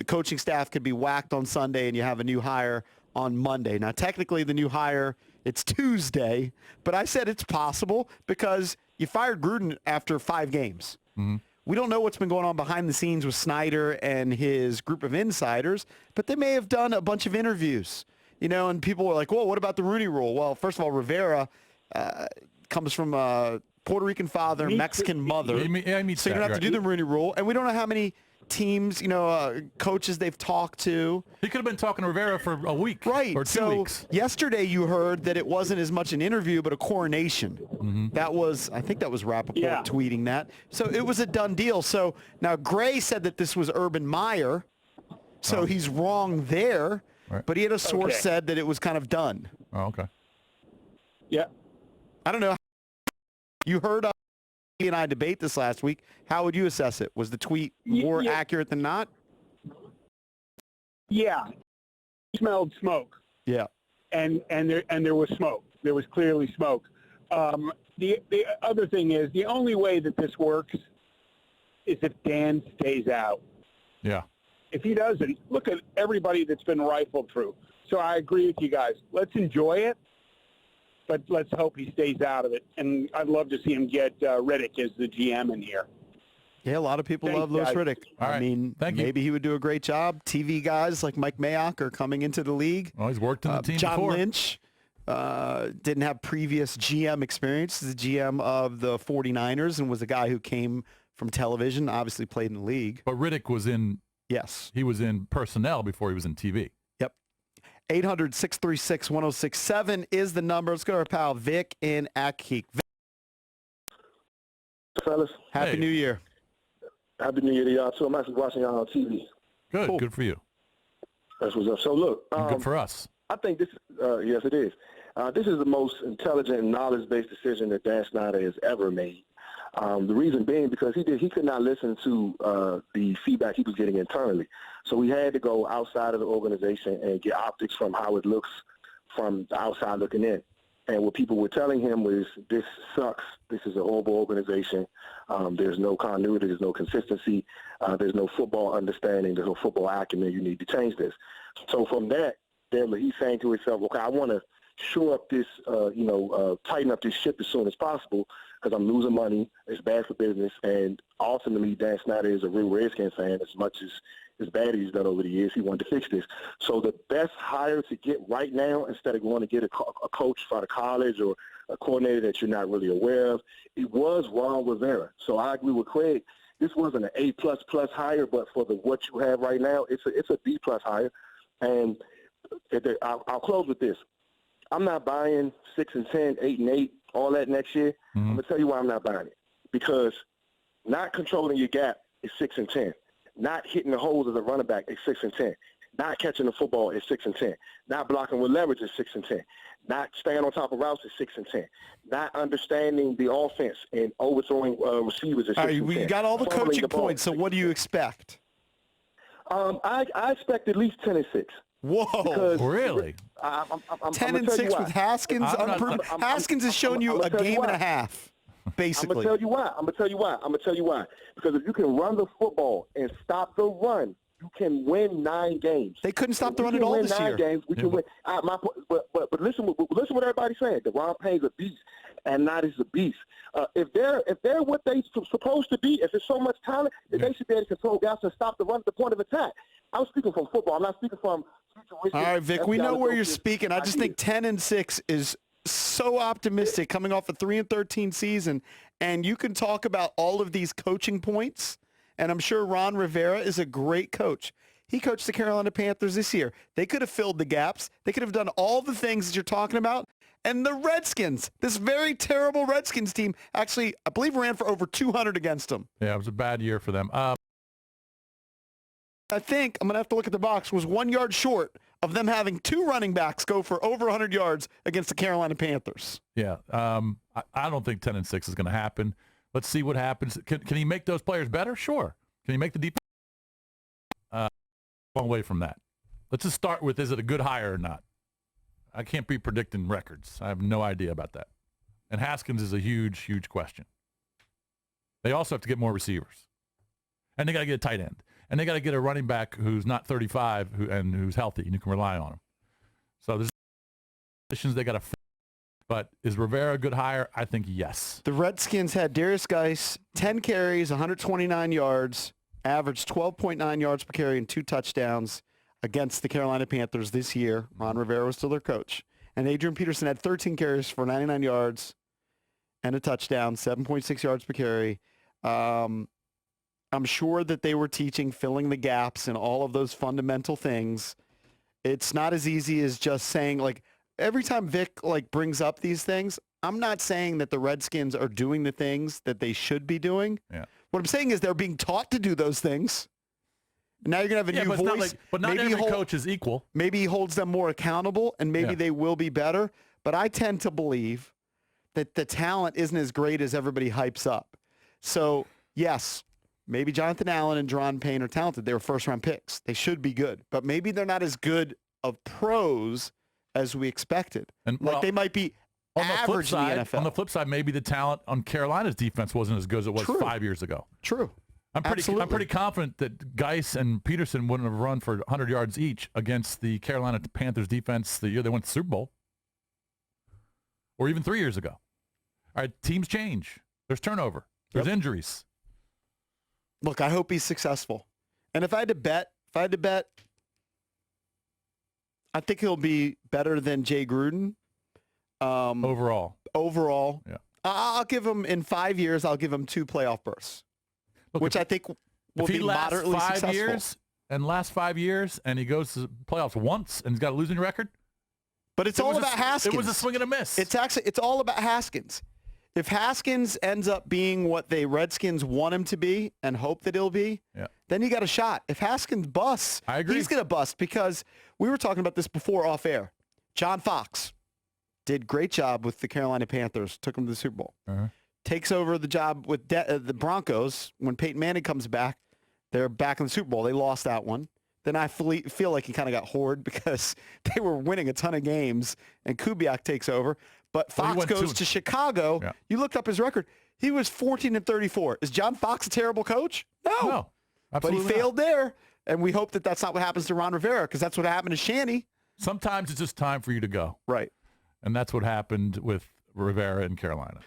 the coaching staff could be whacked on Sunday and you have a new hire on Monday. Now, technically, the new hire, it's Tuesday, but I said it's possible because you fired Gruden after 5 games. Mm-hmm. We don't know what's been going on behind the scenes with Snyder and his group of insiders, but they may have done a bunch of interviews, and people were like, well, what about the Rooney Rule? Well, first of all, Rivera comes from a Puerto Rican father, Mexican mother. So you're going to have to do the Rooney Rule, and we don't know how many teams, coaches they've talked to. He could have been talking to Rivera for a week, right? Or 2 weeks. Yesterday you heard that it wasn't as much an interview, but a coronation. Mm-hmm. I think that was Rappaport tweeting that. So it was a done deal. So now Gray said that this was Urban Meyer, so he's wrong there. Right. But he had a source said that it was kind of done. Oh, okay. Yeah. I don't know. You heard he and I debate this last week. How would you assess it? Was the tweet more accurate than not? Yeah. He smelled smoke. Yeah. And there was smoke. There was clearly smoke. The other thing is the only way that this works is if Dan stays out. Yeah. If he doesn't, look at everybody that's been rifled through. So I agree with you guys. Let's enjoy it, but let's hope he stays out of it. And I'd love to see him get Riddick as the GM in here. Yeah, a lot of people love Louis Riddick. All right. Maybe he would do a great job. TV guys like Mike Mayock are coming into the league. Oh, he's worked in the team John before. Lynch didn't have previous GM experience. He's the GM of the 49ers and was a guy who came from television, obviously played in the league. But Riddick was in Yes. He was in personnel before he was in TV. Yep. 800-636-1067 is the number. Let's go to our pal Vic in Akik. Fellas. Happy New Year. Happy New Year to y'all, too. I'm actually watching y'all on TV. Good. Cool. Good for you. That's what's up. So, look. Good for us. I think this, yes, it is. This is the most intelligent and knowledge-based decision that Dan Snyder has ever made. The reason being because he could not listen to the feedback he was getting internally. So he had to go outside of the organization and get optics from how it looks from the outside looking in. And what people were telling him was, this sucks. This is a horrible organization. There's no continuity. There's no consistency. There's no football understanding. There's no football acumen. You need to change this. So from that, then he's saying to himself, okay, I want to shore up this, tighten up this ship as soon as possible because I'm losing money. It's bad for business. And ultimately, Dan Snyder is a real Redskins fan as much as bad as he's done over the years. He wanted to fix this. So the best hire to get right now, instead of going to get a coach out of college or a coordinator that you're not really aware of, it was Ron Rivera. So I agree with Craig. This wasn't an A++ hire, but for what you have right now, it's a B+ hire. And I'll close with this. I'm not buying 6-10, 8-8, all that next year. Mm-hmm. I'm gonna tell you why I'm not buying it. Because not controlling your gap is 6-10. Not hitting the holes as a running back is 6-10. Not catching the football is 6-10. Not blocking with leverage is 6-10. Not staying on top of routes is 6-10. Not understanding the offense and overthrowing receivers is 6-10. All right, we got all the coaching points. So what do you expect? I expect at least 10-6. Whoa! Really? I'm 10-6 with Haskins. Haskins has shown you a game and a half, basically. I'm gonna tell you why. Because if you can run the football and stop the run, you can win 9 games. They couldn't stop the run at all this year. 9 games, we can win. But listen what everybody's saying. Deron Payne's a beast, and not is a beast. If they're what they're supposed to be, if there's so much talent, then they should be able to control gaps and stop the run at the point of attack. I'm speaking from football. I'm not speaking from. All right, Vic, we know where you're speaking. I just think 10-6 is so optimistic coming off a 3-13 season, and you can talk about all of these coaching points, and I'm sure Ron Rivera is a great coach. He coached the Carolina Panthers this year. They could have filled the gaps. They could have done all the things that you're talking about. And the Redskins, this very terrible Redskins team, actually, I believe ran for over 200 against them. Yeah, it was a bad year for them. I think, I'm going to have to look at the box, was 1 yard short of them having 2 running backs go for over 100 yards against the Carolina Panthers. Yeah, I don't think 10-6 is going to happen. Let's see what happens. Can he make those players better? Sure. Can he make the defense? Long way from that. Let's just start with, is it a good hire or not? I can't be predicting records. I have no idea about that. And Haskins is a huge, huge question. They also have to get more receivers. And they got to get a tight end. and they got to get a running back who's not 35 and who's healthy, and you can rely on him. So there's positions they got to. But is Rivera a good hire? I think yes. The Redskins had Darius Geis, 10 carries, 129 yards, averaged 12.9 yards per carry and 2 touchdowns against the Carolina Panthers this year. Ron Rivera was still their coach. And Adrian Peterson had 13 carries for 99 yards and a touchdown, 7.6 yards per carry. I'm sure that they were teaching filling the gaps and all of those fundamental things. It's not as easy as just saying, like, every time Vic, like, brings up these things, I'm not saying that the Redskins are doing the things that they should be doing. Yeah. What I'm saying is they're being taught to do those things. Now you're going to have a new voice. But not every coach is equal. Maybe he holds them more accountable, and maybe they will be better. But I tend to believe that the talent isn't as great as everybody hypes up. So, yes, maybe Jonathan Allen and Deron Payne are talented. They were first-round picks. They should be good. But maybe they're not as good of pros as we expected. And they might be average in the NFL. On the flip side, maybe the talent on Carolina's defense wasn't as good as it was 5 years ago. True. I'm pretty confident that Geis and Peterson wouldn't have run for 100 yards each against the Carolina Panthers defense the year they went to the Super Bowl, or even 3 years ago. All right, teams change. There's turnover. There's injuries. Look, I hope he's successful. And if I had to bet, I think he'll be better than Jay Gruden. Overall. Yeah. I'll give him, in 5 years, I'll give him 2 playoff berths. Look, which I think will be moderately successful. Last 5 years, and he goes to the playoffs once and he's got a losing record. But it's all about Haskins. It was a swing and a miss. It's all about Haskins. If Haskins ends up being what the Redskins want him to be and hope that he'll be, then you got a shot. If Haskins busts, I agree. He's going to bust, because we were talking about this before off air. John Fox did great job with the Carolina Panthers, took them to the Super Bowl. Takes over the job with the Broncos. When Peyton Manning comes back, they're back in the Super Bowl. They lost that one. Then I feel like he kind of got whored because they were winning a ton of games, and Kubiak takes over. But Fox goes to Chicago. Yeah. You looked up his record. He was 14-34. Is John Fox a terrible coach? No, absolutely. But he failed there, and we hope that that's not what happens to Ron Rivera, because that's what happened to Shanny. Sometimes it's just time for you to go. Right. And that's what happened with Rivera in Carolina.